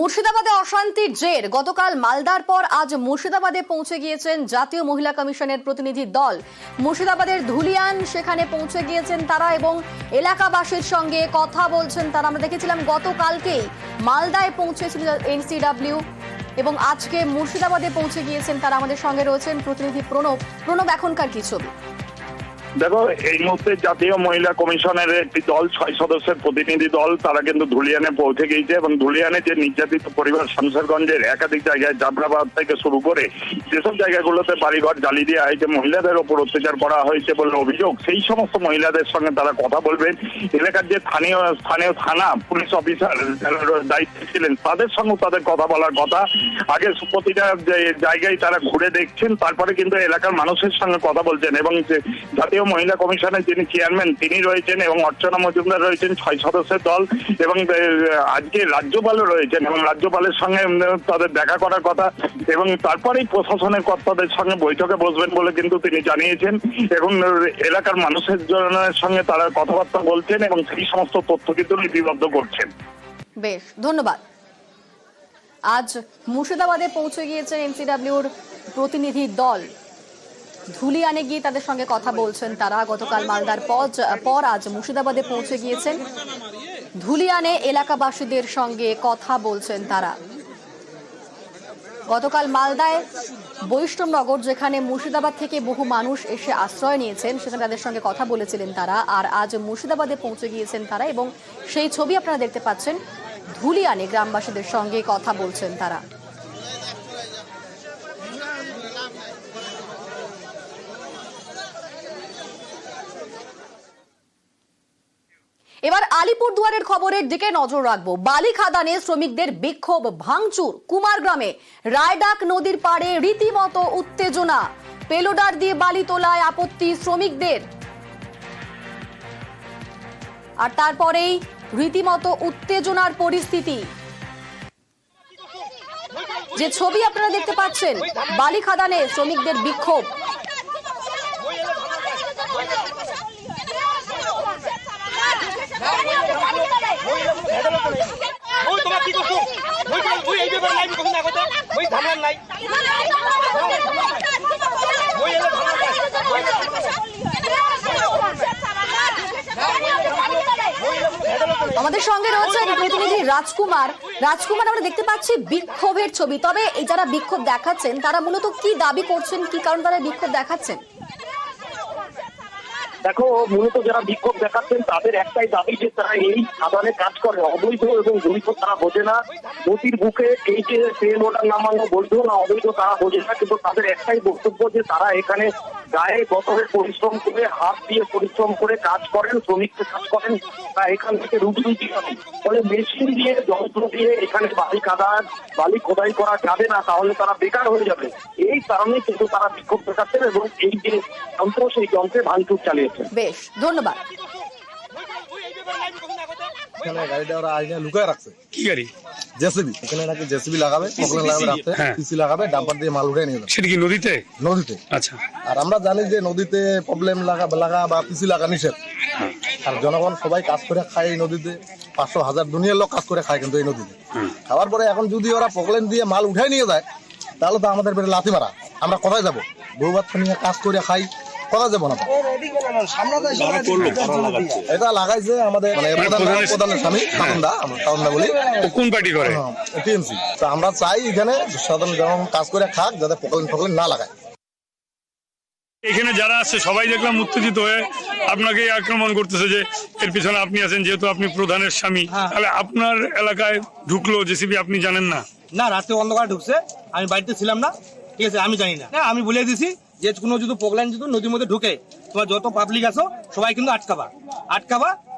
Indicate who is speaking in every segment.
Speaker 1: মুর্শিদাবাদে অশান্তির জের গতকাল মালদার পর আজ মুর্শিদাবাদে পৌঁছে গিয়েছেন জাতীয় মহিলা কমিশনের প্রতিনিধি দল। মুর্শিদাবাদের ধুলিয়ান সেখানে পৌঁছে গিয়েছেন তারা এবং এলাকাবাসীর সঙ্গে কথা বলছেন তারা। আমরা দেখেছিলাম গতকালকেই মালদায় পৌঁছেছিল এনসিডব্লিউ এবং আজকে মুর্শিদাবাদে পৌঁছে গিয়েছেন তারা। আমাদের সঙ্গে রয়েছেন প্রতিনিধি প্রণব। এখনকার কি ছবি?
Speaker 2: দেখো, এই মুহূর্তে জাতীয় মহিলা কমিশনের একটি দল 6 সদস্যের প্রতিনিধি দল তারা কিন্তু ধুলিয়ানে পৌঁছে গিয়েছে এবং ধুলিয়ানে যে নির্যাতিত পরিবার শামশেরগঞ্জের একাধিক জায়গায় জাফরাবাদ থেকে শুরু করে যেসব জায়গাগুলোতে বাড়িঘর জ্বালিয়ে দেওয়া হয়েছে, মহিলাদের ওপর অত্যাচার করা হয়েছে বলে অভিযোগ, সেই সমস্ত মহিলাদের সঙ্গে তারা কথা বলবেন। এলাকার যে স্থানীয় থানা পুলিশ অফিসার যারা দায়িত্বে ছিলেন তাদের সঙ্গে তাদের কথা বলার কথা। আগে প্রতিটা জায়গায় তারা ঘুরে দেখছেন, তারপরে কিন্তু এলাকার মানুষের সঙ্গে কথা বলছেন এবং জাতীয় মহিলা কমিশনের যিনি চেয়ারম্যান তিনি রয়েছেন এবং অর্চনা মজুমদার রয়েছেন 6 সদস্যের দল এবং আজকে রাজ্যপালও রয়েছেন এবং রাজ্যপালের সঙ্গে তাদের দেখা করার কথা এবং তারপরেই প্রশাসনের কর্তাদের সঙ্গে বৈঠকে বসবেন বলে কিন্তু তিনি জানিয়েছেন এবং এলাকার মানুষের সঙ্গে তারা কথাবার্তা বলছেন এবং সেই সমস্ত তথ্য কিন্তু লিপিবদ্ধ করছেন।
Speaker 1: বেশ, ধন্যবাদ। আজ মুর্শিদাবাদে পৌঁছে গিয়েছেন এনসিডব্লিউর প্রতিনিধি দল। ধুলিয়ানে গিয়ে তাদের সঙ্গে কথা বলছেন তারা। গতকাল মালদার পর আজ মুর্শিদাবাদে পৌঁছে গিয়েছেন। ধুলিয়ানে এলাকাবাসীদের সঙ্গে কথা বলছেন তারা। গতকাল মালদায় বৈষ্ণবনগর, যেখানে মুর্শিদাবাদ থেকে বহু মানুষ এসে আশ্রয় নিয়েছেন, সেখানে তাদের সঙ্গে কথা বলেছিলেন তারা। আর আজ মুর্শিদাবাদে পৌঁছে গিয়েছেন তারা এবং সেই ছবি আপনারা দেখতে পাচ্ছেন। ধুলিয়ানে গ্রামবাসীদের সঙ্গে কথা বলছেন তারা। এবার আলিপুরদুয়ারের খবরের দিকে নজর রাখবো। বালি খাদানে শ্রমিকদের বিক্ষোভ, ভাঙচুর। কুমারগ্রামে রায়ডাক নদীর পাড়ে রীতিমতো উত্তেজনা। পেলোডার দিয়ে বালি তোলায় আপত্তি শ্রমিকদের। আর তারপরেই রীতিমতো উত্তেজনার পরিস্থিতি। যে ছবি আপনারা দেখতে পাচ্ছেন, বালি খাদানে শ্রমিকদের বিক্ষোভ। আমাদের সঙ্গে রয়েছেন প্রতিনিধি রাজকুমার। আমরা দেখতে পাচ্ছি বিক্ষোভের ছবি। তবে এই যারা বিক্ষোভ দেখাচ্ছেন তারা মূলত কি দাবি করছেন, কি কারণ তারা বিক্ষোভ দেখাচ্ছেন?
Speaker 3: দেখো, মূলত যারা বিক্ষোভ দেখাচ্ছেন তাদের একটাই দাবি যে তারা এই খাদানে কাজ করে অবৈধ এবং বৈধ তারা বোঝে না। নদীর বুকে এই যে ট্রেন ওটার নামানো বৈধ না অবৈধ তারা বোঝে না, কিন্তু তাদের একটাই বক্তব্য যে তারা এখানে গায়ে বছরের পরিশ্রম করে, হাত দিয়ে পরিশ্রম করে কাজ করেন, শ্রমিককে কাজ করেন, তা এখান থেকে রুটি পাবেন। ফলে মেশিন দিয়ে, যন্ত্র দিয়ে এখানে বালি খোদাই করা যাবে না, তাহলে তারা বেকার হয়ে যাবে। এই কারণে কিন্তু তারা বিক্ষোভ দেখাচ্ছেন এবং এই যে যন্ত্র, সেই যন্ত্রে ভাঙচুর চালিয়েছে।
Speaker 1: বেশ, ধন্যবাদ।
Speaker 4: গাড়িটা ওরা আইনে লুকায় রাখছে। কি গাড়ি? জেসিবি। এখানে নাকি জেসিবি লাগাবে, পকলেন লাগাবে, রাখতে পিসি লাগাবে, ডাম্পার দিয়ে মাল উঠে নিয়ে যাবে। সেটা কি নদীতে? নদীতে। আচ্ছা। আর আমরা জানি যে নদীতে প্রবলেম লাগা বা পিসি লাগা নিষেধ। আর জনগণ সবাই কাজ করে খায় এই নদীতে। 500,000 দুনিয়ার লোক কাজ করে খায় কিন্তু এই নদীতে। খাওয়ার পরে এখন যদি ওরা পকলেন দিয়ে মাল উঠে নিয়ে যায় তাহলে তো আমাদের বেড়ে লাথি মারা। আমরা কোথায় যাবো? বউ বাচ্চা নিয়ে কাজ করে খাই, কথা যাবো না। এটা লাগাইছে আমাদের প্রধানের স্বামী তাউন্দা বলি। কোন পার্টি করে? টিএমসি। তো আমরা চাই এখানে সাধারণ জনগণ কাজ করে খাক, যাতে ফকলেন না লাগায়।
Speaker 5: এখানে যারা আছে সবাই দেখলাম উত্তেজিত হয়ে আপনাকে আক্রমণ করতেছে যে এর পিছনে আপনি আছেন, যেহেতু আপনি প্রধানের স্বামী। তাহলে আপনার এলাকায় ঢুকলো জেসিবি, আপনি জানেন না?
Speaker 6: না, রাতে অন্ধকার ঢুকছে, আমি বাড়িতে ছিলাম না, ঠিক আছে, আমি জানি না। আমি বলে দিছি যে কোনো যদি প্রোগ্রাম যদি নদীর মধ্যে ঢুকে, তোমার যত পাবলিক আছো সবাই কিন্তু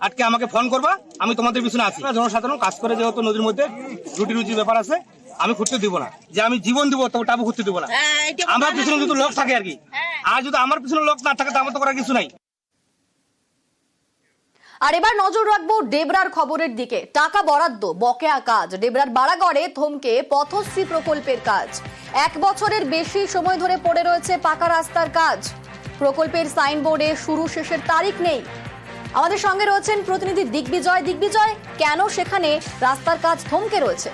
Speaker 6: আটকে আমাকে ফোন করবা, আমি তোমাদের পিছনে আছি। জনসাধারণ কাজ করে, যেহেতু নদীর মধ্যে রুটির ব্যাপার আছে, আমি ঘুরতে দিব না। যে আমি জীবন দিব তবে টাবু ঘুরতে দিব না। আমার পিছনে যদি লোক থাকে আর কি, আর যদি আমার পিছনে লোক না থাকে তো আমার তো করার কিছু নাই।
Speaker 1: আর এবার নজর রাখবো ডেবরার খবরের দিকে। টাকা বরাদ্দ, বকেয়া কাজ। ডেবরার বাড়াগড়ে থমকে পথশ্রী প্রকল্পের কাজ। 1 বছরের বেশি সময় ধরে পড়ে রয়েছে পাকা রাস্তার কাজ। প্রকল্পের সাইনবোর্ডে শুরু শেষের তারিখ নেই। আমাদের সঙ্গে রয়েছেন প্রতিনিধি দিগ্বিজয়। কেন সেখানে রাস্তার কাজ থমকে রয়েছে?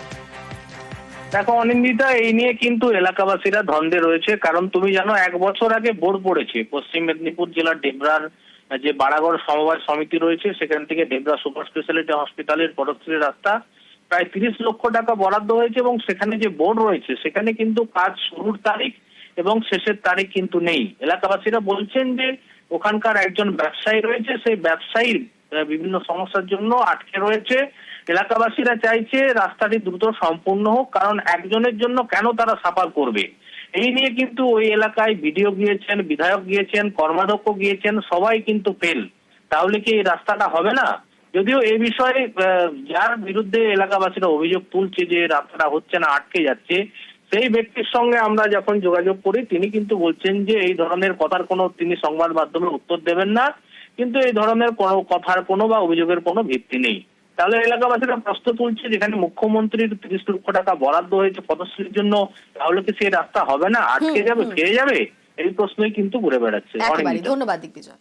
Speaker 3: দেখো অনিন্দিতা, এই নিয়ে কিন্তু এলাকাবাসীরা দ্বন্দ্বে রয়েছে। কারণ তুমি জানো 1 বছর আগে বোর্ড পড়েছে পশ্চিম মেদিনীপুর জেলার ডেবরার যে বাড়াগড় সমবায় সমিতি রয়েছে, সেখান থেকে ডেবরা সুপার স্পেশালিটি হসপিটালের পদশ্রী রাস্তা প্রায় 30 লক্ষ টাকা বরাদ্দ হয়েছে এবং সেখানে যে বোর্ড রয়েছে সেখানে কিন্তু কাজ শুরুর তারিখ এবং শেষের তারিখ কিন্তু নেই। এলাকাবাসীরা বলছেন যে ওখানকার একজন ব্যবসায়ী রয়েছে, সেই ব্যবসায়ীর বিভিন্ন সমস্যার জন্য আটকে রয়েছে। এলাকাবাসীরা চাইছে রাস্তাটি দ্রুত সম্পূর্ণ হোক, কারণ একজনের জন্য কেন তারা সাফার করবে। এই নিয়ে কিন্তু ওই এলাকায় বিডিও গিয়েছেন, বিধায়ক গিয়েছেন, কর্মাধ্যক্ষ গিয়েছেন, সবাই কিন্তু ফেল। তাহলে কি এই রাস্তাটা হবে না? যদিও এই বিষয়ে যার বিরুদ্ধে এলাকাবাসীরা অভিযোগ তুলছে যে রাস্তাটা হচ্ছে না, আটকে যাচ্ছে, সেই ব্যক্তির সঙ্গে আমরা যখন যোগাযোগ করি তিনি কিন্তু বলছেন যে এই ধরনের কথার কোনো তিনি সংবাদ মাধ্যমে উত্তর দেবেন না, কিন্তু এই ধরনের কোনো কথার কোনো বা অভিযোগের কোনো ভিত্তি নেই। তাহলে এলাকাবাসীরা প্রশ্ন তুলছে, যেখানে মুখ্যমন্ত্রীর 30 লক্ষ টাকা বরাদ্দ হয়েছে পদশ্রীর জন্য, তাহলে কি সেই রাস্তা হবে না, আটকে যাবে, ফিরে যাবে? এই প্রশ্নই কিন্তু ঘুরে বেড়াচ্ছে।
Speaker 1: একেবারে ধন্যবাদ দিগ্বিজয়।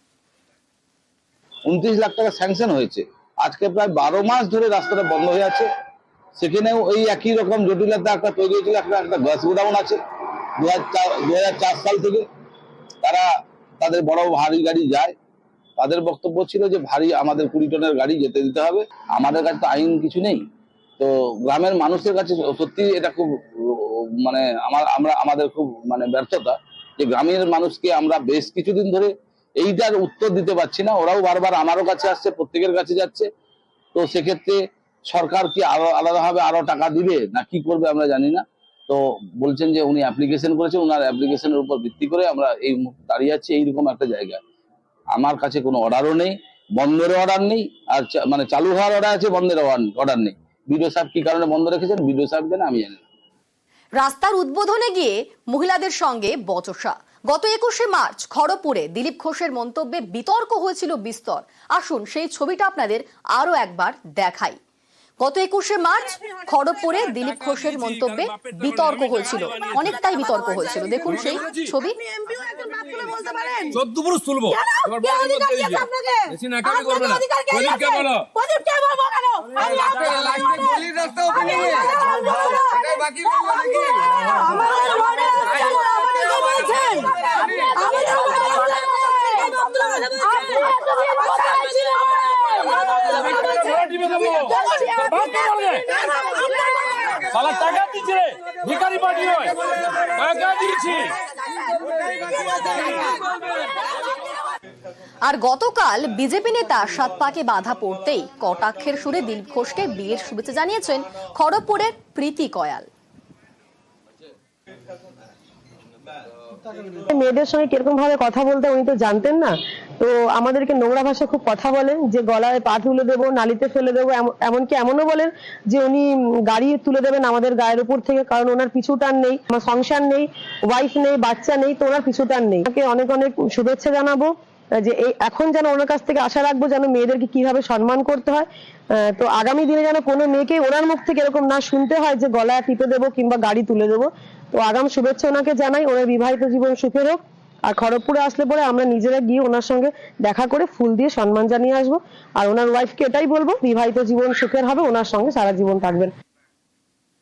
Speaker 7: 29 লাখ টাকা স্যাংশন হয়েছে, আজকে প্রায় 12 মাস ধরে রাস্তাটা বন্ধ হয়ে আছে। সেখানেও ওই একই রকম জটিলতা একটা তৈরি হয়েছিল। একটা গ্যাস গোডাউন আছে 2004 সাল থেকে, তাদের বড় ভারী গাড়ি যায়, তাদের বক্তব্য ছিল যে ভারী আমাদের 20 টনের গাড়ি যেতে দিতে হবে। আমাদের কাছে তো আইন কিছু নেই। তো গ্রামের মানুষের কাছে সত্যি এটা খুব মানে আমাদের খুব মানে ব্যর্থতা যে গ্রামের মানুষকে আমরা বেশ কিছুদিন ধরে এইটার উত্তর দিতে পারছি না। ওরাও বারবার আমারও কাছে আসছে, প্রত্যেকের কাছে যাচ্ছে। তো সেক্ষেত্রে সরকার কি আরো আলাদাভাবে আরো টাকা দিবে না কি করবে আমরা জানি না। তো বলছেন যে উনি অ্যাপ্লিকেশন করেছেন, ওনার অ্যাপ্লিকেশনের উপর ভিত্তি করে আমরা এই দাঁড়িয়ে আছি এইরকম একটা জায়গায়। আমার কাছে কোনো অর্ডারও নেই, বন্ধের অর্ডার নেই, আর মানে চালু হওয়ার অর্ডার আছে, বন্ধের অর্ডার নেই। বিডিও সাহেব কি কারণে বন্ধ রেখেছেন বিডিও সাহেব জানে, আমি জানি না।
Speaker 1: রাস্তার উদ্বোধনে গিয়ে মহিলাদের সঙ্গে বচসা। গত 21শে মার্চ খড়গপুরে দিলীপ ঘোষের মন্তব্যে বিতর্ক হয়েছিল বিস্তর। আসুন সেই ছবিটা আপনাদের আরো একবার দেখাই। গত 21শে মার্চ খড়গপুরে দিলীপ ঘোষের মন্তব্যে বিতর্ক হয়েছিল, অনেকটাই বিতর্ক হয়েছিল। দেখুন সেই ছবি। আর গতকাল বিজেপি নেতা সাতপাকে বাধা পড়তেই কটাক্ষের সুরে দিলীপ ঘোষকে বিয়ের শুভেচ্ছা জানিয়েছেন খড়গপুরের প্রীতি কয়াল।
Speaker 8: মেয়েদের সঙ্গে কিরকম ভাবে কথা বলতে উনি তো জানতেন না। তো আমাদেরকে নোংরা ভাষা খুব কথা বলেন, যে গলায় পা তুলে দেবো, নালিতে ফেলে দেবো, এমনকি এমনও বলেন যে উনি গাড়ি তুলে দেবেন আমাদের গায়ের উপর থেকে, কারণ ওনার পিছু টান নেই, আমার সংসার নেই, ওয়াইফ নেই, বাচ্চা নেই, তো ওনার পিছু টান নেই। তাকে অনেক অনেক শুভেচ্ছা জানাবো, যে এই এখন যেন ওনার কাছ থেকে আশা রাখবো যেন মেয়েদেরকে কিভাবে সম্মান করতে হয়। তো আগামী দিনে যেন কোনো মেয়েকে ওনার মুখ থেকে এরকম না শুনতে হয় যে গলায় টিপে দেবো কিংবা গাড়ি তুলে দেবো। তো আগাম শুভেচ্ছা ওনাকে জানাই, ওনার বিবাহিত জীবন সুখের হোক। আর খড়গপুরে আসলে পরে আমরা নিজেরা গিয়ে ওনার সঙ্গে দেখা করে ফুল দিয়ে সম্মান জানিয়ে আসবো। আর ওনার ওয়াইফকে এটাই বলবো, বিবাহিত জীবন সুখের হবে, ওনার সঙ্গে সারা জীবন থাকবেন।